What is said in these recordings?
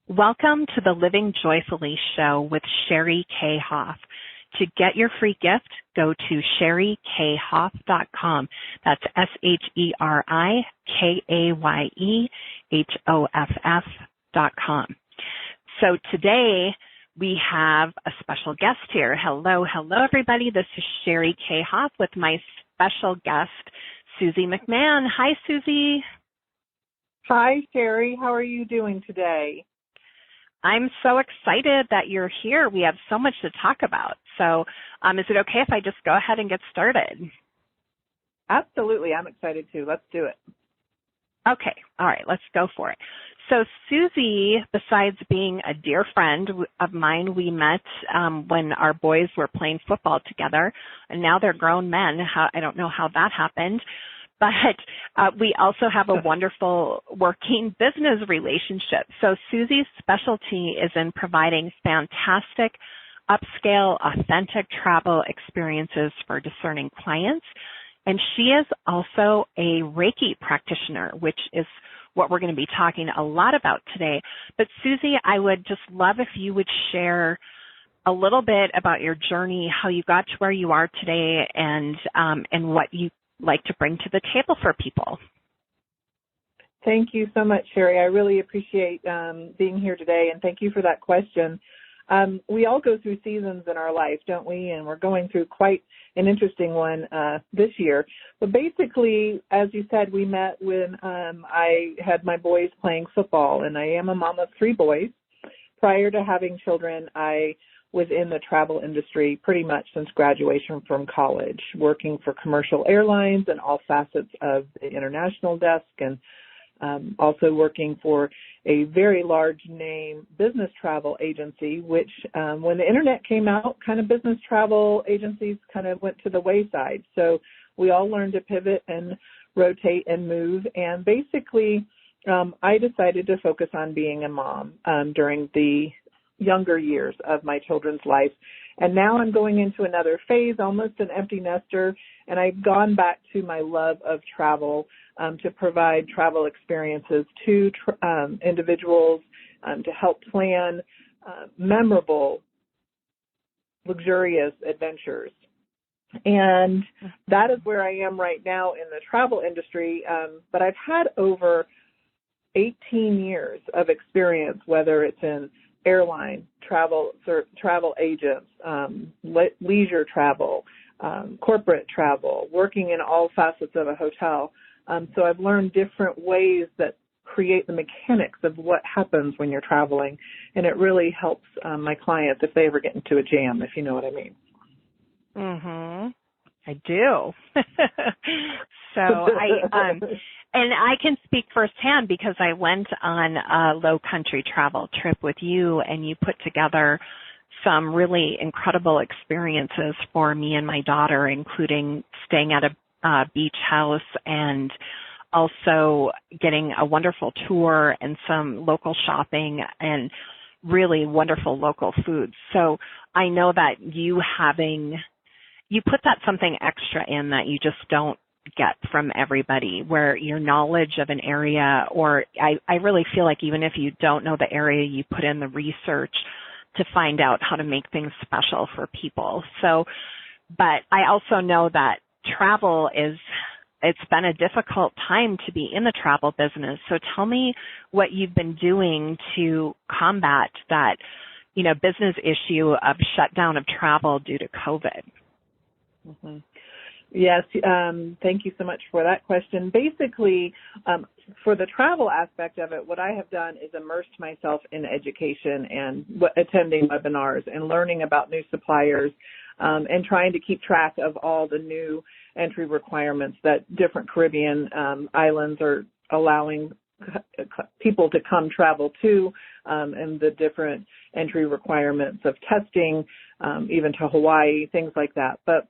Welcome to the Living Joyfully show with Sheri Kaye Hoff. To get your free gift, go to SheriKayeHoff.com. That's SheriKayeHoff.com. So today we have a special guest here. Hello, everybody. This is Sheri Kaye Hoff with my special guest, Susie McMahon. Hi, Susie. Hi, Sheri. How are you doing today? I'm so excited that you're here. We have so much to talk about. So is it okay if I just go ahead and get started? Absolutely. I'm excited too. Let's do it. Okay. All right. Let's go for it. So Susie, besides being a dear friend of mine, we met when our boys were playing football together, and now they're grown men. I don't know how that happened. But we also have a wonderful working business relationship. So Susie's specialty is in providing fantastic, upscale, authentic travel experiences for discerning clients. And she is also a Reiki practitioner, which is what we're going to be talking a lot about today. But Susie, I would just love if you would share a little bit about your journey, how you got to where you are today, and what you like to bring to the table for people. Thank you so much, Sheri. I really appreciate being here today, and thank you for that question. We all go through seasons in our life, don't we? And we're going through quite an interesting one this year. But basically, as you said, we met when I had my boys playing football, and I am a mom of 3 boys. Prior to having children, I was in the travel industry pretty much since graduation from college, working for commercial airlines and all facets of the international desk, and also working for a very large name business travel agency, which when the internet came out, kind of business travel agencies kind of went to the wayside. So we all learned to pivot and rotate and move. And basically, I decided to focus on being a mom during the younger years of my children's life. And now I'm going into another phase, almost an empty nester, and I've gone back to my love of travel to provide travel experiences to individuals, to help plan memorable, luxurious adventures. And that is where I am right now in the travel industry, but I've had over 18 years of experience, whether it's in airline, travel agents, leisure travel, corporate travel, working in all facets of a hotel. So I've learned different ways that create the mechanics of what happens when you're traveling, and it really helps my clients if they ever get into a jam, if you know what I mean. Mm-hmm. I do. So and I can speak firsthand because I went on a low country travel trip with you, and you put together some really incredible experiences for me and my daughter, including staying at a beach house and also getting a wonderful tour and some local shopping and really wonderful local foods. So I know that you put that something extra in that you just don't get from everybody, where your knowledge of an area, or I really feel like even if you don't know the area, you put in the research to find out how to make things special for people. So, but I also know that travel it's been a difficult time to be in the travel business. So tell me what you've been doing to combat that, business issue of shutdown of travel due to COVID. Mm-hmm. Yes, thank you so much for that question. Basically, for the travel aspect of it, what I have done is immersed myself in education and attending webinars and learning about new suppliers and trying to keep track of all the new entry requirements that different Caribbean islands are allowing people to come travel to, and the different entry requirements of testing, even to Hawaii, things like that. But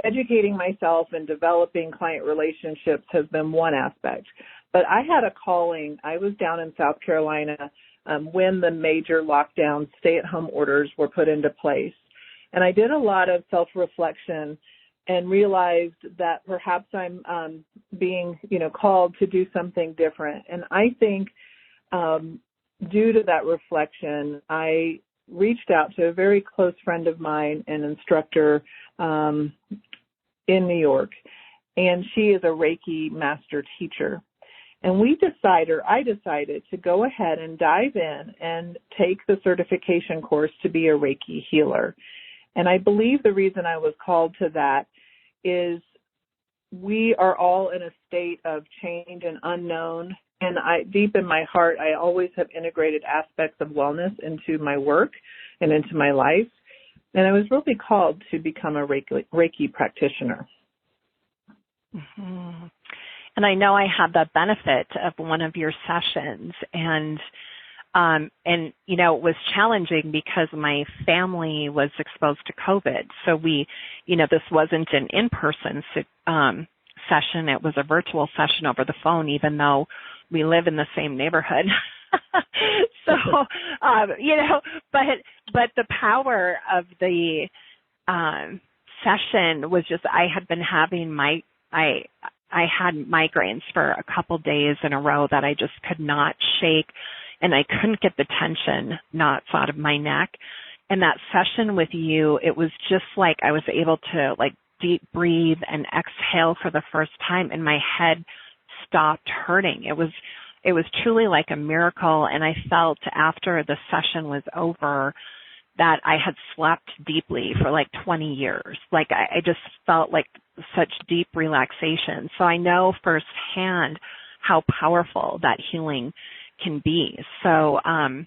educating myself and developing client relationships has been one aspect. But I had a calling. I was down in South Carolina when the major lockdown stay-at-home orders were put into place. And I did a lot of self-reflection and realized that perhaps I'm being, called to do something different. And I think due to that reflection, I reached out to a very close friend of mine, an instructor in New York, and she is a Reiki master teacher. And I decided to go ahead and dive in and take the certification course to be a Reiki healer. And I believe the reason I was called to that is we are all in a state of change and unknown. And deep in my heart, I always have integrated aspects of wellness into my work and into my life. And I was really called to become a Reiki practitioner. Mm-hmm. And I know I had the benefit of one of your sessions, and you know, it was challenging because my family was exposed to COVID. So this wasn't an in-person session. It was a virtual session over the phone, even though we live in the same neighborhood. So, but the power of the session was just, I had been having I had migraines for a couple days in a row that I just could not shake, and I couldn't get the tension knots out of my neck. And that session with you, it was just like I was able to deep breathe and exhale for the first time, and my head stopped hurting. It was truly like a miracle, and I felt after the session was over that I had slept deeply for 20 years. I just felt like such deep relaxation. So I know firsthand how powerful that healing can be. So, and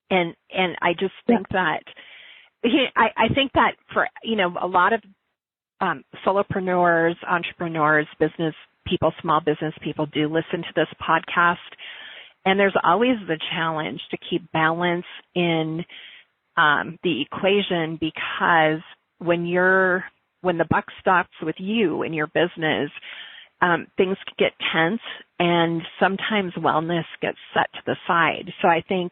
I just think that, I think that for, a lot of solopreneurs, entrepreneurs, business people, small business people do listen to this podcast. And there's always the challenge to keep balance in the equation, because when the buck stops with you in your business, things get tense, and sometimes wellness gets set to the side. So I think,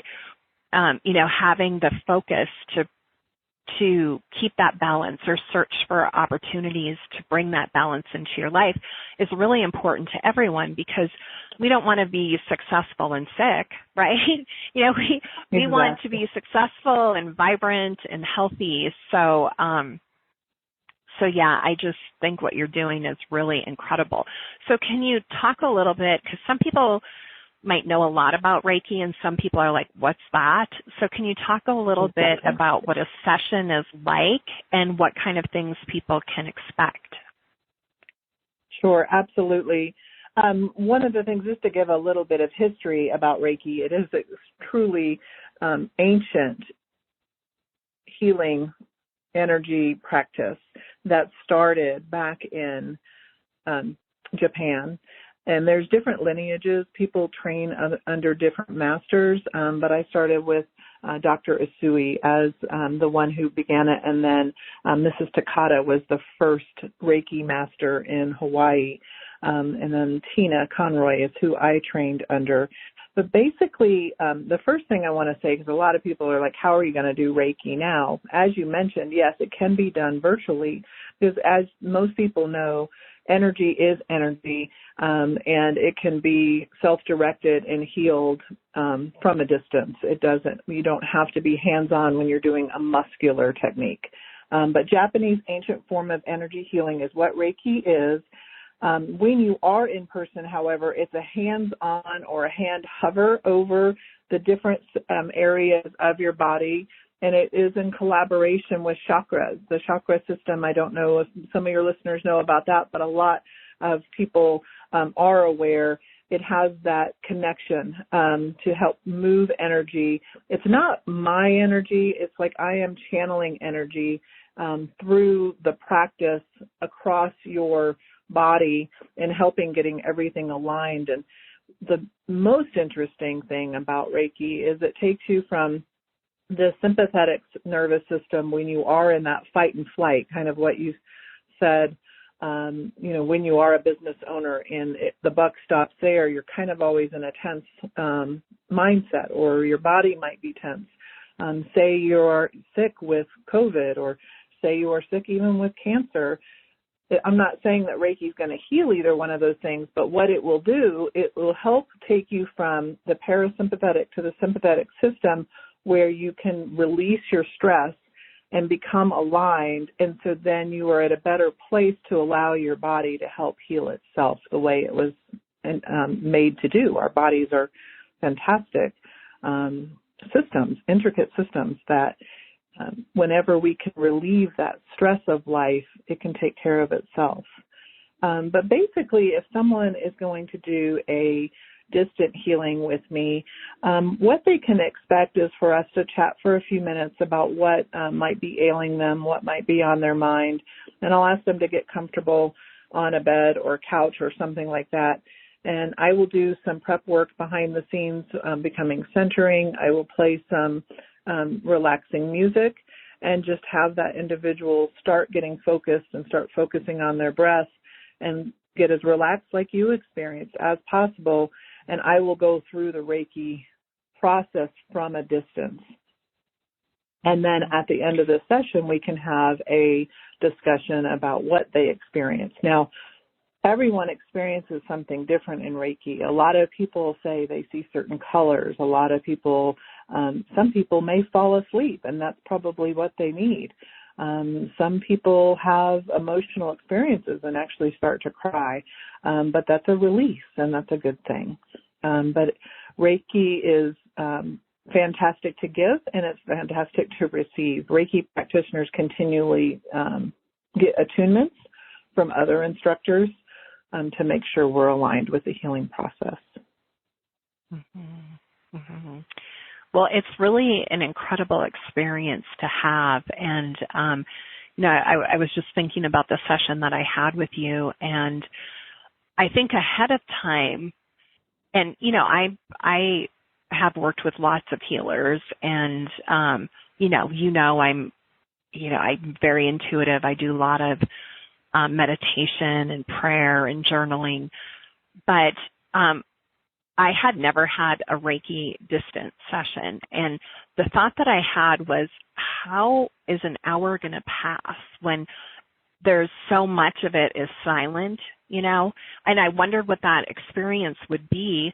having the focus to keep that balance or search for opportunities to bring that balance into your life is really important to everyone, because we don't want to be successful and sick, right? We want to be successful and vibrant and healthy. So yeah, I just think what you're doing is really incredible. So can you talk a little bit, because some people might know a lot about Reiki and some people are like, what's that? So can you talk a little bit about what a session is like and what kind of things people can expect? Sure, absolutely. One of the things, just to give a little bit of history about Reiki, it is a truly ancient healing energy practice that started back in Japan. And there's different lineages. People train under different masters, but I started with Dr. Usui as the one who began it, and then Mrs. Takata was the first Reiki master in Hawaii, and then Tina Conroy is who I trained under. But basically, the first thing I want to say, because a lot of people are like, how are you going to do Reiki now? As you mentioned, yes, it can be done virtually, because as most people know, energy is energy, and it can be self-directed and healed from a distance. You don't have to be hands-on when you're doing a muscular technique. But Japanese ancient form of energy healing is what Reiki is. When you are in person, however, it's a hands-on or a hand hover over the different areas of your body, and it is in collaboration with chakras. The chakra system, I don't know if some of your listeners know about that, but a lot of people are aware. It has that connection to help move energy. It's not my energy. It's like I am channeling energy through the practice across your body and helping getting everything aligned. And the most interesting thing about Reiki is it takes you from the sympathetic nervous system when you are in that fight and flight, kind of what you said, when you are a business owner and the buck stops there, you're kind of always in a tense mindset, or your body might be tense. Say you're sick with COVID, or say you are sick even with cancer. I'm not saying that Reiki is going to heal either one of those things, but what it will do, it will help take you from the parasympathetic to the sympathetic system where you can release your stress and become aligned. And so then you are at a better place to allow your body to help heal itself the way it was made to do. Our bodies are fantastic systems, intricate systems that whenever we can relieve that stress of life, it can take care of itself. But basically, if someone is going to do a distant healing with me, what they can expect is for us to chat for a few minutes about what might be ailing them, what might be on their mind, and I'll ask them to get comfortable on a bed or couch or something like that. And I will do some prep work behind the scenes, becoming centering. I will play some relaxing music and just have that individual start getting focused and start focusing on their breath and get as relaxed like you experienced as possible. And I will go through the Reiki process from a distance. And then at the end of the session, we can have a discussion about what they experienced. Now, everyone experiences something different in Reiki. A lot of people say they see certain colors. A lot of people, some people may fall asleep, and that's probably what they need. Some people have emotional experiences and actually start to cry, but that's a release, and that's a good thing. But Reiki is fantastic to give, and it's fantastic to receive. Reiki practitioners continually get attunements from other instructors to make sure we're aligned with the healing process. Mm-hmm. Mm-hmm. Well, it's really an incredible experience to have. And, I was just thinking about the session that I had with you, and I think ahead of time, and, I have worked with lots of healers, and, I'm very intuitive. I do a lot of meditation and prayer and journaling, but I had never had a Reiki distant session. And the thought that I had was, how is an hour going to pass when there's so much of it is silent, And I wondered what that experience would be.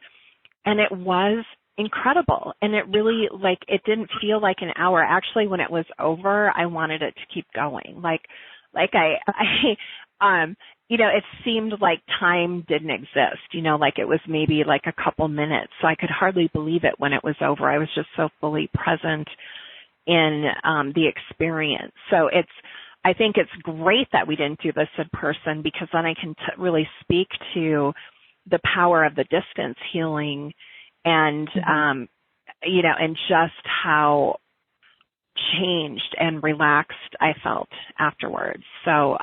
And it was incredible. And it really, it didn't feel like an hour. Actually, when it was over, I wanted it to keep going. It seemed like time didn't exist, it was maybe like a couple minutes. So I could hardly believe it when it was over. I was just so fully present in the experience. So I think it's great that we didn't do this in person, because then I can really speak to the power of the distance healing and, and just how changed and relaxed I felt afterwards. So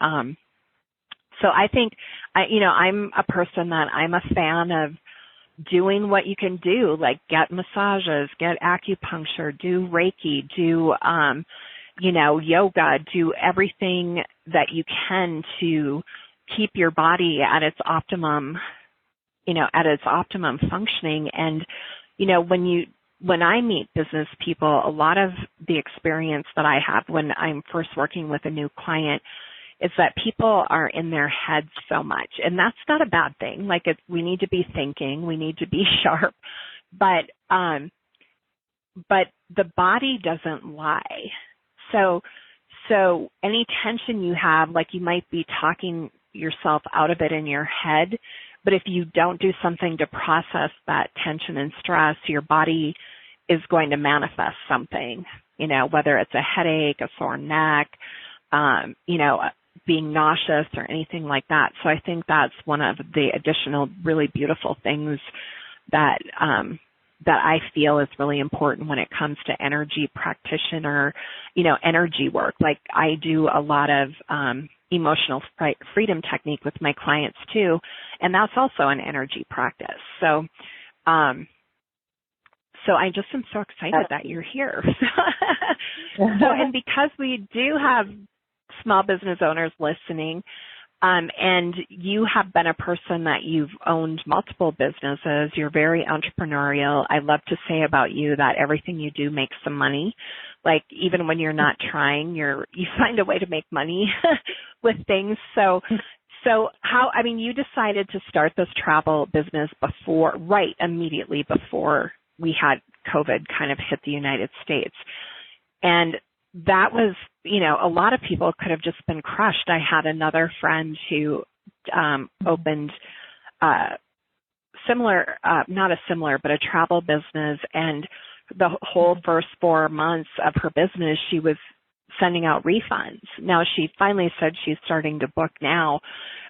I think, I'm a person that I'm a fan of doing what you can do, like get massages, get acupuncture, do Reiki, do, yoga, do everything that you can to keep your body at its optimum, functioning. And, when I meet business people, a lot of the experience that I have when I'm first working with a new client is that people are in their heads so much. And that's not a bad thing. We need to be thinking, we need to be sharp, but the body doesn't lie. So any tension you have, you might be talking yourself out of it in your head, but if you don't do something to process that tension and stress, your body is going to manifest something, whether it's a headache, a sore neck, being nauseous or anything like that. So I think that's one of the additional really beautiful things that I feel is really important when it comes to energy practitioner, energy work. I do a lot of emotional freedom technique with my clients too, and that's also an energy practice. So I just am so excited that you're here. And because we do have small business owners listening, and you have been a person that you've owned multiple businesses, you're very entrepreneurial. I love to say about you that everything you do makes some money. like even when you're not trying, you find a way to make money with things. So you decided to start this travel business immediately before we had COVID kind of hit the United States. And that was, a lot of people could have just been crushed. I had another friend who opened a travel business, and the whole first 4 months of her business, she was sending out refunds. Now she finally said she's starting to book now.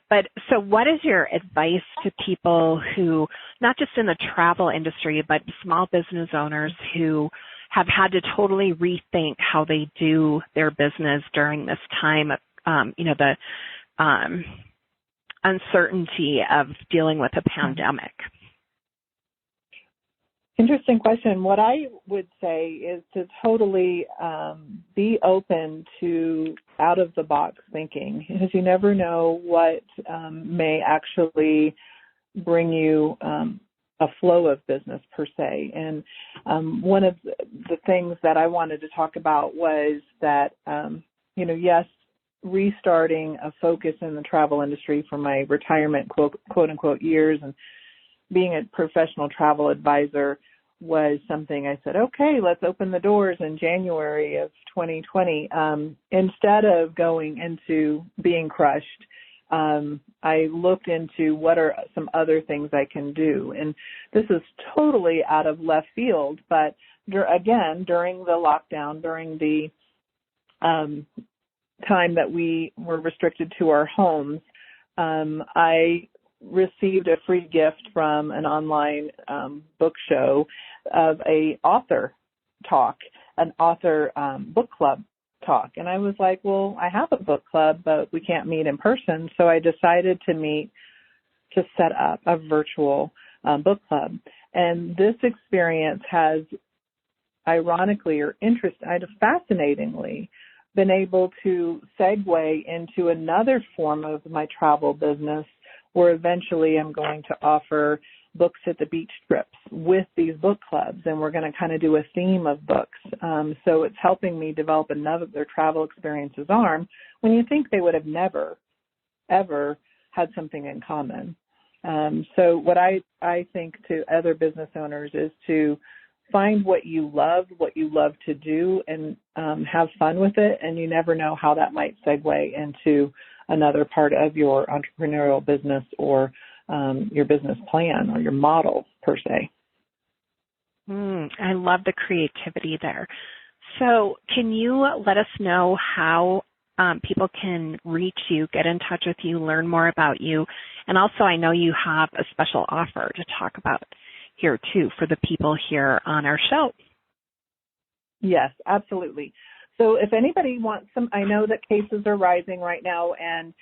But so what is your advice to people who, not just in the travel industry, but small business owners who have had to totally rethink how they do their business during this time of, the uncertainty of dealing with a pandemic? Interesting question. What I would say is to totally be open to out-of-the-box thinking, because you never know what may actually bring you a flow of business per se. And one of the things that I wanted to talk about was that, yes, restarting a focus in the travel industry for my retirement, quote unquote, years, and being a professional travel advisor was something I said, okay, let's open the doors in January of 2020. Instead of going into being crushed, I looked into what are some other things I can do. And this is totally out of left field, but again, during the lockdown, during the time that we were restricted to our homes, I received a free gift from an online book show of a author talk, an author book club talk. And I was like, well, I have a book club, but we can't meet in person. So I decided to set up a virtual book club. And this experience has ironically or fascinatingly been able to segue into another form of my travel business, where eventually I'm going to offer books at the beach trips with these book clubs, and we're going to kind of do a theme of books. So it's helping me develop another travel experiences arm when you think they would have never, ever had something in common. So what I think to other business owners is to find what you love to do, and have fun with it, and you never know how that might segue into another part of your entrepreneurial business or your business plan or your model per se. I love the creativity there. So can you let us know how people can reach you, get in touch with you, learn more about you? And also, I know you have a special offer to talk about here too for the people here on our show. Yes, absolutely. So if anybody wants I know that cases are rising right now, and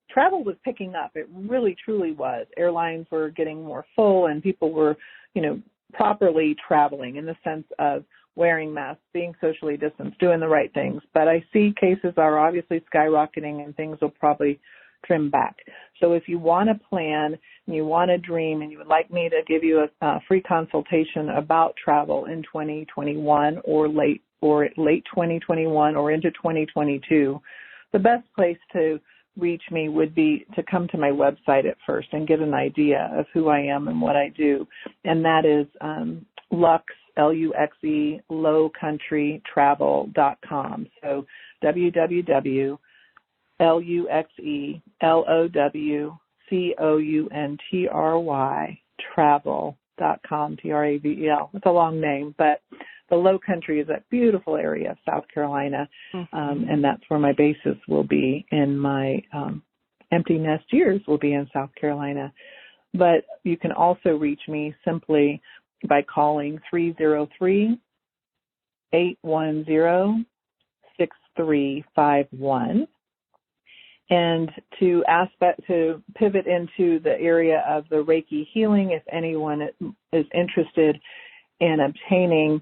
travel was picking up. It really, truly was. Airlines were getting more full, and people were, properly traveling in the sense of wearing masks, being socially distanced, doing the right things. But I see cases are obviously skyrocketing, and things will probably trim back. So if you want to plan and you want to dream, and you would like me to give you a free consultation about travel in 2021 or late 2021 or into 2022, the best place to reach me would be to come to my website at first and get an idea of who I am and what I do. And that is Luxe, L-U-X-E, lowcountrytravel.com. So www.LUXELOWCOUNTRY travel.com, Travel. It's a long name, but the Low Country is a beautiful area of South Carolina, and that's where my basis will be in my empty nest years will be in South Carolina. But you can also reach me simply by calling 303-810-6351. And to pivot into the area of the Reiki healing, if anyone is interested in obtaining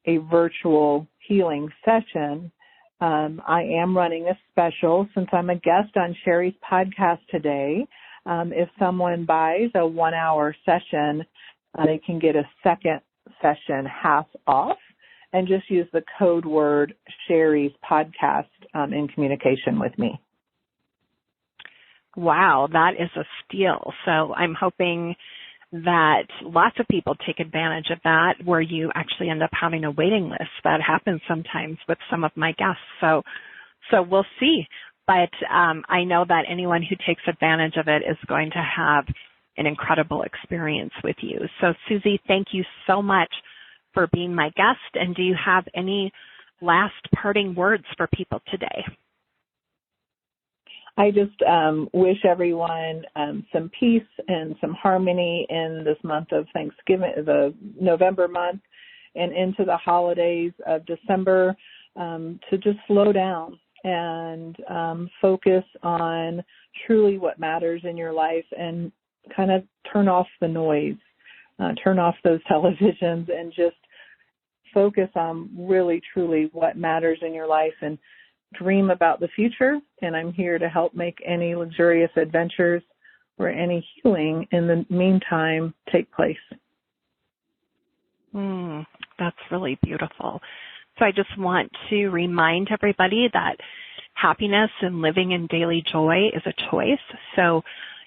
a virtual healing session, I am running a special since I'm a guest on Sheri's podcast today. If someone buys a 1-hour session, they can get a second session half off. and just use the code word Sheri's podcast in communication with me. Wow, that is a steal. So I'm hoping that lots of people take advantage of that, where you actually end up having a waiting list. That happens sometimes with some of my guests. So we'll see. But I know that anyone who takes advantage of it is going to have an incredible experience with you. So Susie, thank you so much for being my guest. And do you have any last parting words for people today? I just wish everyone some peace and some harmony in this month of Thanksgiving, the November month, and into the holidays of December, to just slow down and focus on truly what matters in your life, and kind of turn off the noise, turn off those televisions, and just focus on really, truly what matters in your life, and dream about the future. And I'm here to help make any luxurious adventures or any healing in the meantime take place. That's really beautiful. So I just want to remind everybody that happiness and living in daily joy is a choice. So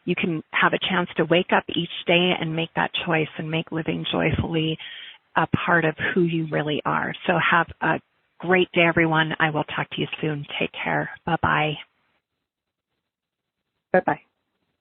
you can have a chance to wake up each day and make that choice and make living joyfully a part of who you really are. So have a great day, everyone. I will talk to you soon. Take care. Bye-bye. Bye-bye.